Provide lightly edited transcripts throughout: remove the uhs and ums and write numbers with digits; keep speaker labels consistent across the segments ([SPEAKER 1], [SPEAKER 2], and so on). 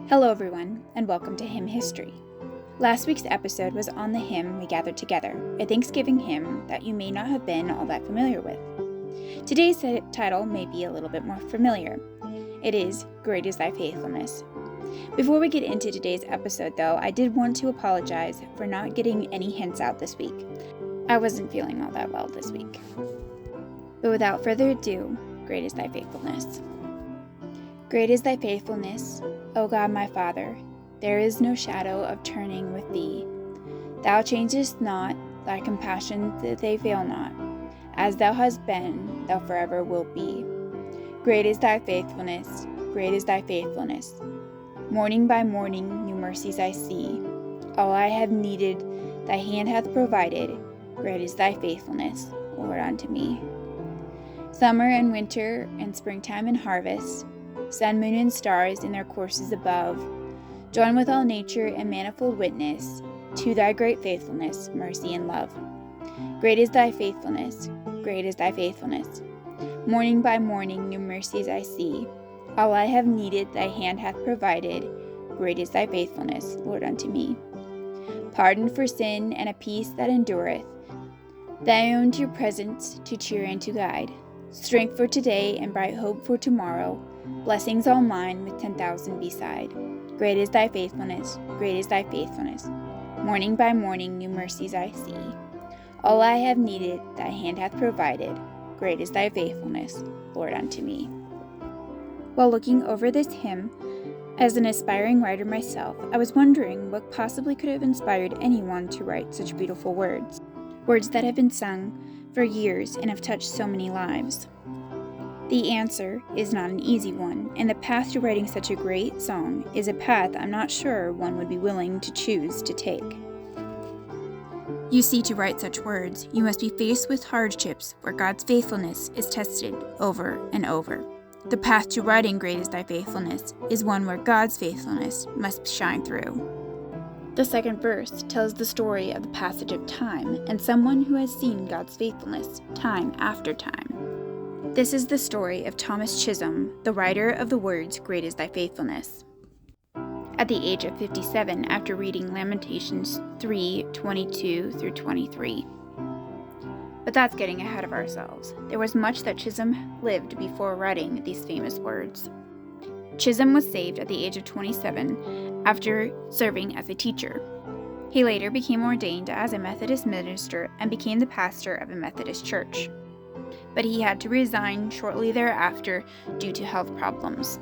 [SPEAKER 1] Hello everyone, and welcome to Hymn History. Last week's episode was on the hymn We Gathered Together, a Thanksgiving hymn that you may not have been all that familiar with. Today's title may be a little bit more familiar. It is Great is Thy Faithfulness. Before we get into today's episode though, I did want to apologize for not getting any hints out this week. I wasn't feeling all that well this week. But without further ado, Great is Thy Faithfulness. Great is Thy faithfulness, O God my Father, there is no shadow of turning with Thee. Thou changest not, Thy compassions they fail not. As Thou hast been, Thou forever wilt be. Great is Thy faithfulness, great is Thy faithfulness. Morning by morning new mercies I see. All I have needed, Thy hand hath provided. Great is Thy faithfulness, Lord, unto me. Summer and winter and springtime and harvest, sun, moon, and stars in their courses above, join with all nature and manifold witness to Thy great faithfulness, mercy, and love. Great is Thy faithfulness, great is Thy faithfulness. Morning by morning new mercies I see. All I have needed Thy hand hath provided. Great is Thy faithfulness, Lord, unto me. Pardon for sin and a peace that endureth, Thy own dear presence to cheer and to guide. Strength for today and bright hope for tomorrow, blessings all mine with 10,000 beside. Great is Thy faithfulness, great is Thy faithfulness. Morning by morning new mercies I see. All I have needed Thy hand hath provided. Great is Thy faithfulness, Lord, unto me. While looking over this hymn, as an aspiring writer myself, I was wondering what possibly could have inspired anyone to write such beautiful words. Words that have been sung for years and have touched so many lives. The answer is not an easy one, and the path to writing such a great song is a path I'm not sure one would be willing to choose to take. You see, to write such words, you must be faced with hardships where God's faithfulness is tested over and over. The path to writing Great is Thy faithfulness is one where God's faithfulness must shine through. The second verse tells the story of the passage of time and someone who has seen God's faithfulness time after time. This is the story of Thomas Chisholm, the writer of the words, Great is Thy faithfulness. At the age of 57, after reading Lamentations 3:22 through 23. But that's getting ahead of ourselves. There was much that Chisholm lived before writing these famous words. Chisholm was saved at the age of 27 after serving as a teacher. He later became ordained as a Methodist minister and became the pastor of a Methodist church. But he had to resign shortly thereafter due to health problems.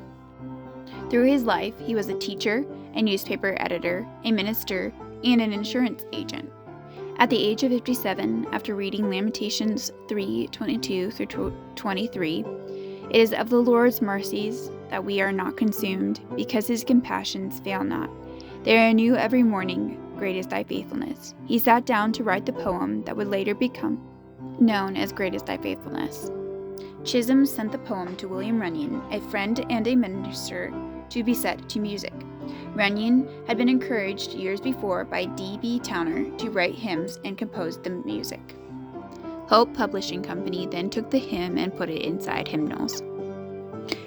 [SPEAKER 1] Through his life, he was a teacher, a newspaper editor, a minister, and an insurance agent. At the age of 57, after reading Lamentations 3:22 through 23, it is of the Lord's mercies that we are not consumed, because His compassions fail not. They are new every morning, great is Thy faithfulness. He sat down to write the poem that would later become known as Great is Thy faithfulness. Chisholm sent the poem to William Runyon, a friend and a minister, to be set to music. Runyon had been encouraged years before by D.B. Towner to write hymns and compose the music. Hope Publishing Company then took the hymn and put it inside hymnals.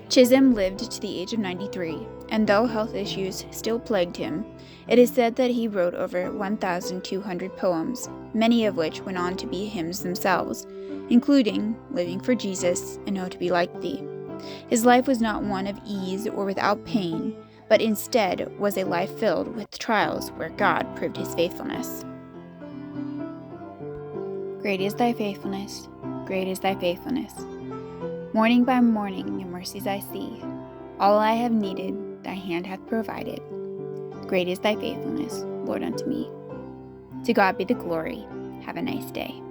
[SPEAKER 1] Chisholm lived to the age of 93, and though health issues still plagued him, it is said that he wrote over 1,200 poems, many of which went on to be hymns themselves, including Living for Jesus and Oh to Be Like Thee. His life was not one of ease or without pain, but instead was a life filled with trials where God proved His faithfulness. Great is Thy faithfulness, great is Thy faithfulness. Morning by morning new mercies I see. All I have needed Thy hand hath provided. Great is Thy faithfulness, Lord, unto me. To God be the glory. Have a nice day.